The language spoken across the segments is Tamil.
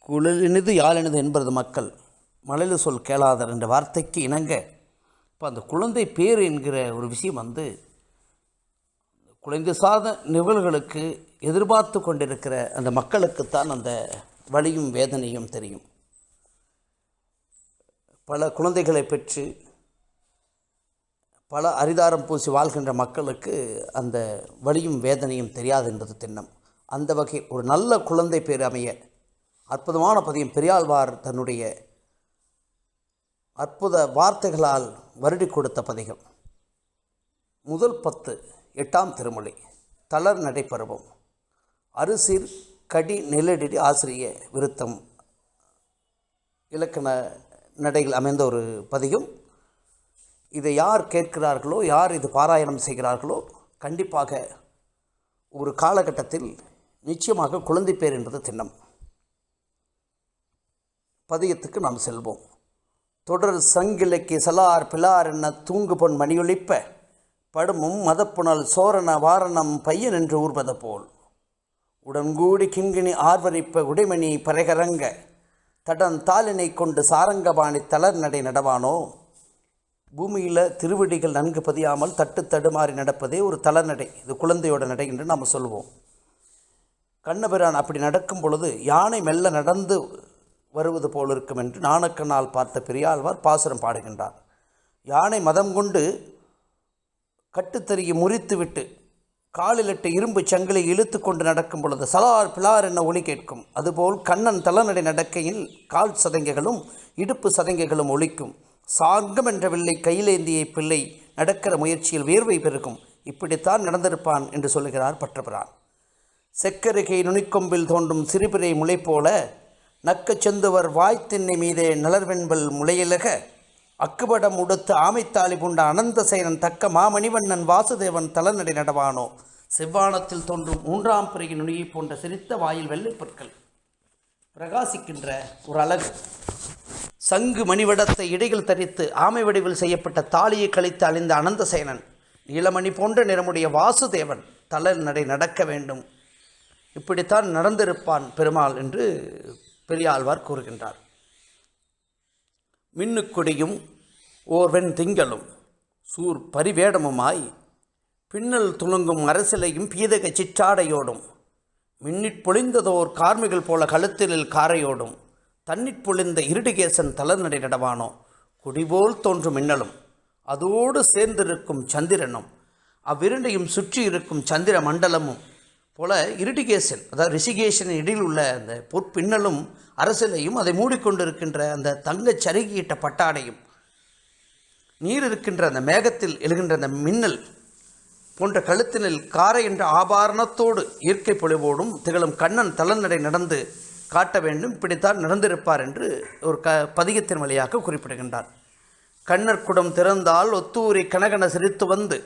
குழலினிது யாழினிது என்பது மக்கள் மழலை சொல் கேளாதர் என்ற வார்த்தைக்கு இணங்க இப்போ அந்த குழந்தை பேர் என்கிற ஒரு விஷயம் குழந்தை சார்ந்த நிகழ்வுகளுக்கு எதிர்பார்த்து கொண்டிருக்கிற அந்த மக்களுக்குத்தான் அந்த வலியும் வேதனையும் தெரியும். பல குழந்தைகளை பெற்று பல அரிதாரம் பூசி வாழ்கின்ற மக்களுக்கு அந்த வலியும் வேதனையும் தெரியாது என்பது திண்ணம். அந்த வகை ஒரு நல்ல குழந்தை பேர் அமைய அற்புதமான பதியம் பெரியாழ்வார் தன்னுடைய அற்புத வார்த்தைகளால் வருடி கொடுத்த பதிகம். முதல் 10 8ஆம் திருமொழி. தளர் நடைபருவம் அரிசிர் கடி நெல்லடி ஆசிரிய விருத்தம் இலக்கண நடையில் அமைந்த ஒரு பதிகம். இதை யார் கேட்கிறார்களோ, யார் இது பாராயணம் செய்கிறார்களோ, கண்டிப்பாக ஒரு காலகட்டத்தில் நிச்சயமாக குழந்தை பேர் என்பது திண்ணம். பதியத்துக்கு நாம் செல்வோம். தொடர் சங்கிலைக்கு சலார் பிலார் என்ன தூங்கு பொன் மணியொலிப்ப படுமும் மதப்புணல் சோரண வாரணம் பையன் என்று ஊர்வது போல் உடன்கூடி கிண்கிணி ஆர்வரிப்ப உடைமணி பரைகரங்க தடன் தாளினை கொண்டு சாரங்கபாணி தளர் நடை நடவானோ. பூமியில் திருவடிகள் நன்கு பதியாமல் தட்டு தடுமாறி நடப்பதே ஒரு தளர் நடை. இது குழந்தையோட நடை என்று நாம் சொல்லுவோம். கண்ணபிரான் அப்படி நடக்கும் பொழுது யானை மெல்ல நடந்து வருவது போல் இருக்கும் என்று நாணக்கண்ணால் பார்த்த பெரியாழ்வார் பாசுரம் பாடுகின்றார். யானை மதம் கொண்டு கட்டுத்தறியை முறித்துவிட்டு காலிலிட்டு இரும்பு சங்கிலை இழுத்து கொண்டு நடக்கும் பொழுது சலார் பிலார் என்ன ஒலி கேட்கும். அதுபோல் கண்ணன் தலநடை நடக்கையில் கால் சதங்கைகளும் இடுப்பு சதங்கைகளும் ஒலிக்கும். சார்கம் என்ற வில்லை கையிலேந்திய பிள்ளை நடக்கிற முயற்சியில் வியர்வை பெருகும். இப்படித்தான் நடந்திருப்பான் என்று சொல்லுகிறார் பற்றபிரான். செக்கருகை நுனிக்கொம்பில் தோன்றும் சிறுபிறை முளை போல நக்கச் செந்துவர் வாய்த்திண்ணை மீதே நலர்வெண்பல் முளையிலக அக்குபடம் உடுத்து ஆமைத்தாளி பூண்ட அனந்த சேனன் தக்க மாமணிவண்ணன் வாசுதேவன் தலநடை நடவானோ. செவ்வானத்தில் தோன்றும் 3ஆம் பிறையின் நுனியை போன்ற சிரித்த வாயில் வெள்ளை பொருட்கள் பிரகாசிக்கின்ற ஒரு அழகு. சங்கு மணிவடத்தை இடையில் தரித்து ஆமை வடிவில் செய்யப்பட்ட தாலியை கழித்து அழிந்த அனந்த சேனன் நீலமணி போன்ற நிறமுடைய வாசுதேவன் தளர் நடை நடக்க வேண்டும். இப்படித்தான் நடந்திருப்பான் பெருமாள் என்று பெரியாழ்வார் கூறுகின்றார். மின்னுக்கொடியும் ஓர்வெண் திங்களும் சூர் பரிவேடமுமாய் பின்னல் துணுங்கும் அரசிலையும் பீதக சிற்றாடையோடும் மின்னிற் பொழிந்ததோர் கார்மிகள் போல கழுத்திலில் காரையோடும் தன்னிற் பொழிந்த இருடிகேசன் தளர்நடை நடவானோ. குடிபோல் தோன்றும் மின்னலும் அதோடு சேர்ந்திருக்கும் சந்திரனும் அவ்விரண்டையும் சுற்றி இருக்கும் சந்திர மண்டலமும் போல இருடிகேசன், அதாவது ரிஷிகேசனின் இடையில் உள்ள அந்த பொற்பின்னலும் அரசிலையும் அதை மூடிக்கொண்டிருக்கின்ற அந்த தங்கச் சருகியிட்ட பட்டாடையும் நீர் இருக்கின்ற அந்த மேகத்தில் எழுகின்ற அந்த மின்னல் போன்ற கழுத்தினில் காரை என்ற ஆபாரணத்தோடு இயற்கை பொலிவோடும் திகழும் கண்ணன் தளநடை நடந்து காட்ட வேண்டும். இப்படித்தான் நடந்திருப்பார் என்று ஒரு பதிகத்தின் வழியாக குறிப்பிடுகின்றார். கண்ணர் குடம் திறந்தால் ஒத்தூரி கணகண சிரித்து வந்து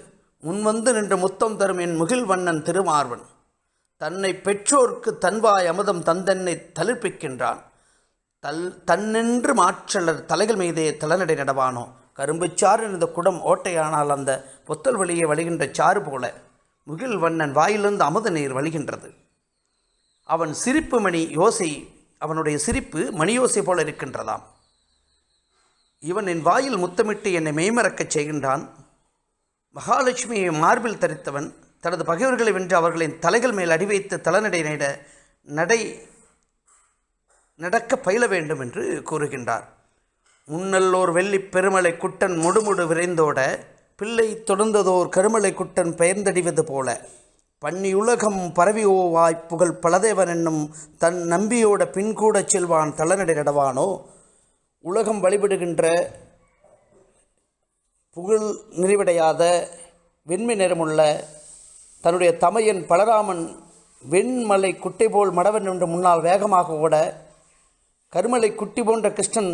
முன்வந்து நின்று முத்தம் தரும் என் முகில் வண்ணன் திருமார்வன் தன்னை பெற்றோர்க்கு தன்வாய் அமுதம் தந்தன்னை தளிர்ப்பிக்கின்றான் தன்னென்று மாற்றலர் தலைகள் மீதே தலநடை நடவானோ. கரும்புச்சாறு இந்த குடம் ஓட்டையானால் அந்த பொத்தல் வழியே வழிகின்ற சாறு போல முகில் வண்ணன் வாயிலிருந்து அமுத நீர் வழிகின்றது. அவன் சிரிப்பு மணி யோசை, அவனுடைய சிரிப்பு மணியோசை போல இருக்கின்றதாம். இவன் என் வாயில் முத்தமிட்டு என்னை மெய்மறக்கச் செய்கின்றான். மகாலட்சுமியை மார்பில் தரித்தவன் தனது பகைவர்களை வென்று அவர்களின் தலைகள் மேல் அடி வைத்து தலநடை நடக்க பயில வேண்டும் என்று கூறுகின்றார். முன்னல்லோர் வெள்ளி பெருமலை குட்டன் முடுமுடு விரைந்தோட பிள்ளை தொடர்ந்ததோர் கருமலை குட்டன் பெயர்ந்தடிவது போல பன்னியுலகம் பரவியோ வாய்ப்புகள் பலதேவன் என்னும் தன் நம்பியோட பின்கூட செல்வான் தலநடை நடவானோ. உலகம் வழிபடுகின்ற புகழ் நிறைவடையாத வெண்மை நிறமுள்ள தன்னுடைய தமையன் பலராமன் வெண்மலை குட்டை போல் மடவன் என்று முன்னால் வேகமாக ஓட கருமலை குட்டி போன்ற கிருஷ்ணன்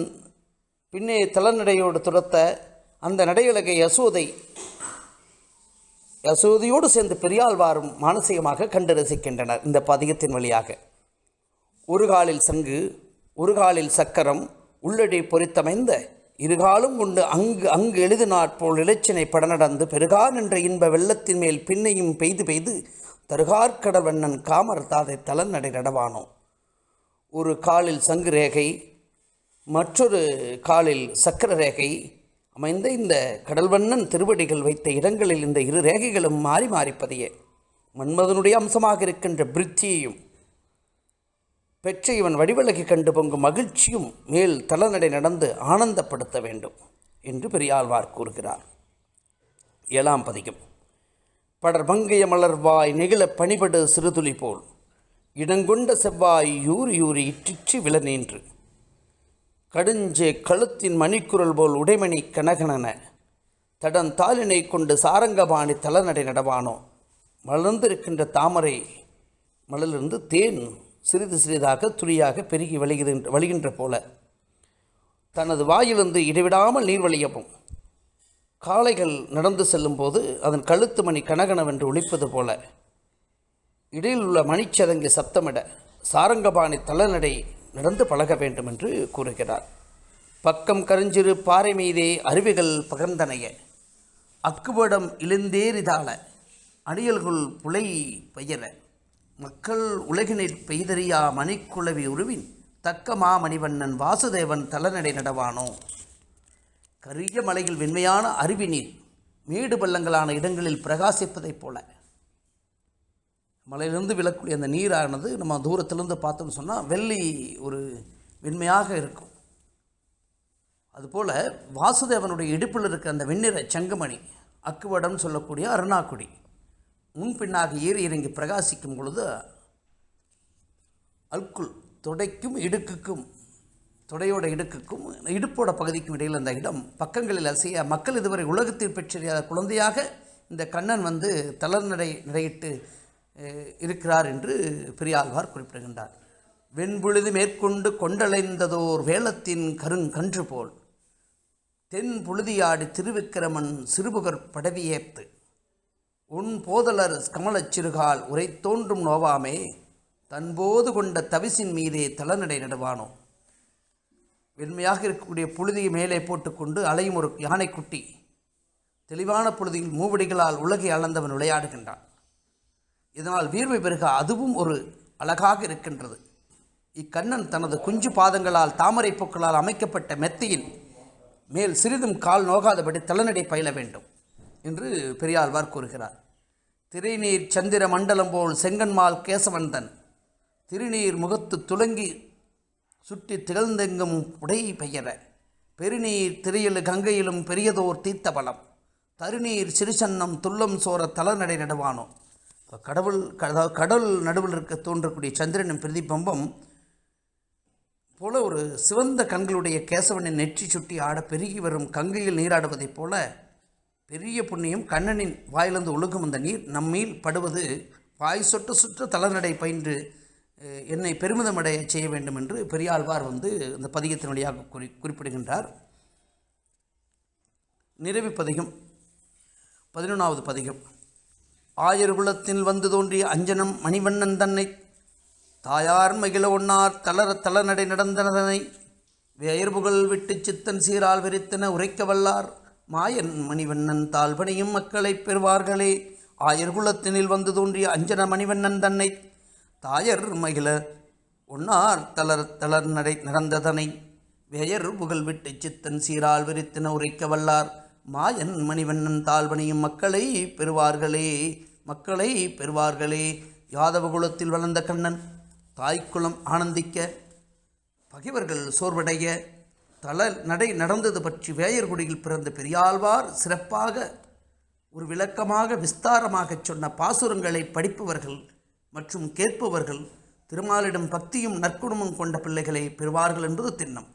பின்னே தளநடையோடு துரத்த அந்த நடையழகை யசோதையோடு சேர்ந்து பெரியாழ்வாரும் மானசீகமாக கண்டு ரசிக்கின்றனர். இந்த பதிகத்தின் வழியாக ஒரு காலில் சங்கு ஒரு காலில் சக்கரம் உள்ளடி பொறித்தமைந்த இருகாலும் கொண்டு அங்கு எழுதினாற்போல் இலச்சினை படநடந்து பெருகார் என்ற இன்ப வெள்ளத்தின் மேல் பின்னையும் பெய்து பெய்து தருகார்கடல் வண்ணன் காமர் தாதை தலநடை நடவானோ. ஒரு காலில் சங்கு ரேகை, மற்றொரு காலில் சக்கர ரேகை அமைந்த இந்த கடல்வண்ணன் திருவடிகள் வைத்த இடங்களில் இந்த இரு ரேகைகளும் மாறி மாறிப்பதையே மன்மதனுடைய அம்சமாக இருக்கின்ற பிருத்தியையும் பெற்ற இவன் வடிவழகி கண்டு பொங்கும் மகிழ்ச்சியும் மேல் தலநடை நடந்து ஆனந்தப்படுத்த வேண்டும் என்று பெரியாழ்வார் கூறுகிறார். 7ஆம் பதிகம். படர்பங்கைய மலர்வாய் நெகிழ பணிபடு சிறுதுளி போல் இடங்கொண்ட செவ்வாய் யூறி யூறி இற்றிற்றி விழ நின்று கடுஞ்சே கழுத்தின் மணிக்குரல் போல் உடைமணி கணகணன தடன் தாளினை கொண்டு சாரங்கபாணி தலநடை நடவானோ. மலர்ந்திருக்கின்ற தாமரை மலரிலிருந்து தேன் சிறிது சிறிதாக துளியாக பெருகி வழிகின்ற போல தனது வாயிலிருந்து இடைவிடாமல் நீர் வழியவும் காளைகள் நடந்து செல்லும்போது அதன் கழுத்து மணி கணகணவென்று ஒலிப்பது போல இடையில் உள்ள மணிச்சதங்கை சப்தமிட சாரங்கபாணி தலநடை நடந்து பழக வேண்டும் என்று கூறுகிறார். பக்கம் கருஞ்சிறு பாறை மீதே அருவிகள் பகர்ந்தனைய அக்குவடம் இழுந்தேரிதாள அடியல்குள் புலை பெயர மக்கள் உலகினிற் பெய்தறியா மணிக்குளவி உருவின் தக்க மாமணிவண்ணன் வாசுதேவன் தலநடை நடவானோ. கரிய மலையில் வெண்மையான அருவி நீர் மேடு பள்ளங்களான இடங்களில் பிரகாசிப்பதைப் போல மலையிலிருந்து விழக்கூடிய அந்த நீரானது நம்ம தூரத்திலிருந்து பார்த்தோம்னு சொன்னால் வெள்ளி ஒரு வெண்மையாக இருக்கும். அதுபோல் வாசுதேவனுடைய இடுப்பில் இருக்கிற அந்த வெண்ணிற சங்கமணி அக்குவடம் சொல்லக்கூடிய அருணாக்குடி முன்பின்னாக ஏறி இறங்கி பிரகாசிக்கும் பொழுது அல்குல் தொடைக்கும் இடுக்குக்கும் தொடையோட இடுக்குக்கும் இடுப்போட பகுதிக்கும் இடையில் அந்த இடம் பக்கங்களில் அசைய மக்கள் இதுவரை உலகத்தில் பெற்றிய குழந்தையாக இந்த கண்ணன் வந்து நடையிட்டு இருக்கிறார் என்று பெரியாழ்வார் குறிப்பிடுகின்றார். வெண்புழுது மேற்கொண்டு கொண்டளைந்ததோர் வேளத்தின் கருங்கன்று போல் தென் புழுதியாடி திருவிக்கிரமன் சிறுபுகர் படவியேத்து உன் போதலர் கமலச் சிறுகால் உரை தோன்றும் நோவாமே தன்போது கொண்ட தவிசின் மீதே தலநடை நடுவானோ. வெண்மையாக இருக்கக்கூடிய புழுதியை மேலே போட்டுக்கொண்டு அலையும் ஒரு யானைக்குட்டி தெளிவான புழுதியில் மூவடிகளால் உலகை அளந்தவன் விளையாடுகின்றான். இதனால் வீர்வை பெருக அதுவும் ஒரு அழகாக இருக்கின்றது. இக்கண்ணன் தனது குஞ்சு பாதங்களால் தாமரை பூக்களால் அமைக்கப்பட்ட மெத்தையின் மேல் சிறிதும் கால் நோகாதபடி தலநடை பயில வேண்டும் என்று பெரியாழ்வார் கூறுகிறார். திரைநீர் சந்திர மண்டலம் போல் செங்கன்மால் கேசவந்தன் திருநீர் முகத்து துலங்கி சுற்றி திகழ்ந்தெங்கும் உடை பெயர பெருநீர் திரையலு கங்கையிலும் பெரியதோர் தீர்த்தபலம் தருநீர் சிறுசன்னம் துல்லம் சோர தலநடை நடுவானோ. கடல் நடுவில் இருக்க தோன்றக்கூடிய சந்திரனின் பிரதிபிம்பம் போல ஒரு சிவந்த கண்களுடைய கேசவனின் நெற்றி சுட்டி ஆட பெருகி வரும் கங்கையில் நீராடுவதைப் போல பெரிய புண்ணியம் கண்ணனின் வாயிலிருந்து ஒழுகும் அந்த நீர் நம்மீள் படுவது வாய் சொட்டு சுற்ற தலநடை பயின்று என்னை பெருமிதமடைய செய்ய வேண்டும் என்று பெரியாழ்வார் வந்து இந்த பதிகத்தின் வழியாக குறிப்பிடுகின்றார். நிறைவு பதிகம் 11வது பதிகம். ஆயர் குலத்தில் வந்து தோன்றிய அஞ்சனம் மணிவண்ணன் தன்னை தாயார் மகிழ ஒன்னார் தலநடை நடந்தனதனை வேயர்புகழ் விட்டு சித்தன் சீரால் விரித்தன உரைக்க வல்லார் மாயன் மணிவண்ணன் தாழ்பணியும் மக்களை பெறுவார்களே. ஆயர் குலத்தினில் வந்து தோன்றிய அஞ்சன மணிவண்ணன் தன்னை தாயர் மகிழ ஒன்னார் தளர்நடை நடந்ததனை வேயர் புகழ் விட்டு சித்தன் சீரால் விரித்தன உரைக்க வல்லார் மாயன் மணிவண்ணன் தாழ்பணியும் மக்களை பெறுவார்களே. யாதவ குலத்தில் வளர்ந்த கண்ணன் தாய்க்குலம் ஆனந்திக்க பகைவர்கள் சோர்வடைய நடை நடந்தது பற்றி வேயர்குடியில் பிறந்த பெரியாழ்வார் சிறப்பாக ஒரு விளக்கமாக விஸ்தாரமாக சொன்ன பாசுரங்களை படிப்பவர்கள் மற்றும் கேட்பவர்கள் திருமாலிடம் பக்தியும் நற்குணமும் கொண்ட பிள்ளைகளை பெறுவார்கள் என்பது திண்ணம்.